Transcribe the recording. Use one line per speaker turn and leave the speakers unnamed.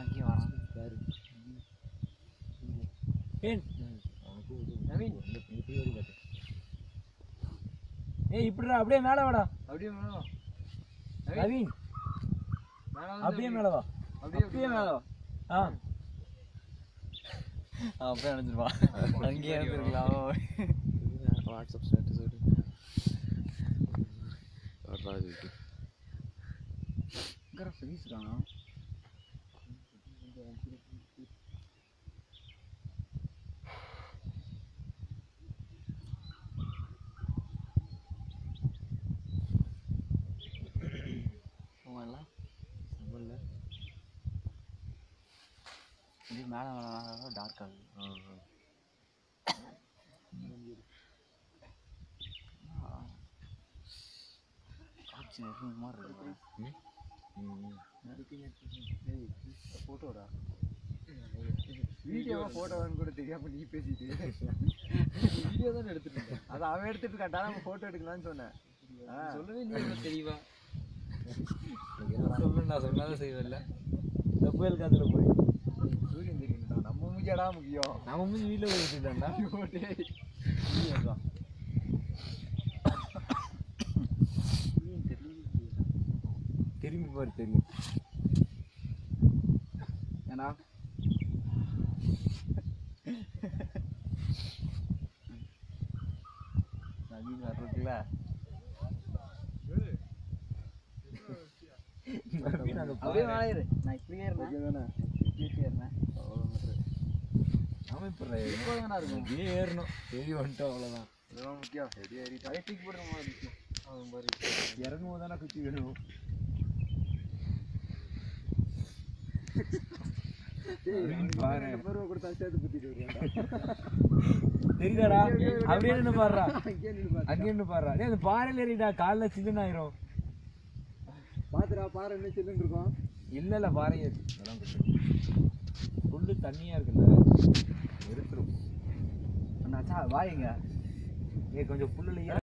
அங்கேயே வரான் நவீன். ஏய் இப்படிடா அப்படியே மேலே வாடா. அப்படியே மேலே வா நவீன். அப்படியே மேலே வா. அப்படியே மேலே வா. அப்படியே அனுப்பிச்சிருவா. அங்கேயே இருக்கலாம். வாட்ஸ்அப் ஸ்டேட்டஸ் வீசுறான். மேலே மேலே டார்க் ஆகுது. காட்சி மாதிரி இருக்கு. ஃபோட்டோடா வீடியோவா ஃபோட்டோவான்னு கூட தெரியாம நீ பேசிட்டு வீடியோ தானே எடுத்துட்டு இருந்தேன். அதை அவன் எடுத்துட்டு இருக்காட்டா. நம்ம ஃபோட்டோ எடுக்கலான்னு சொன்னேன். சொல்லவே நீ தெரியவா சொல்லு. நான் சொன்னாதான் செய்வேன்ல. தப்பு இருக்காதுல போய் சூரியன் தெரியும்டா. நம்ம மூஞ்சியாடா முக்கியம். நம்ம மூஞ்சி வீட்டில் போய் வச்சுட்டாண்டா. திரும்பி பாரு தெரியும். ஏன்னா நவீன் வர்றதுல அப்படியே வாழையிரு. நான் இப்படியே இருந்தேன். அவன் இப்போ இருக்கும். இப்படியே ஏறணும். ஏறி வந்துட்டோம். அவ்வளோதான். இதெல்லாம் முக்கியம். எப்படி ஏறிட்டு தூக்கி போடுற மாதிரி முக்கியம். அவன் மாதிரி இறங்கும் போது தானே குச்சி வேணும். தெரியுதாடா? அப்படியே நின்று பாடுறா. அங்கே நின்று பாடுறா. அந்த பாறையில் ஏறிடா. காலைல சில்லுன்னு ஆயிரும். பாத்துடா பாறை என்ன சில்லுன்னு இருக்கும். இல்லை இல்லை பாறை ஏறி அதெல்லாம் புல்லு தண்ணியாக இருக்குல்ல எடுத்துரும். அண்ணாச்சா வாயுங்க. கொஞ்சம் புல்லுலையே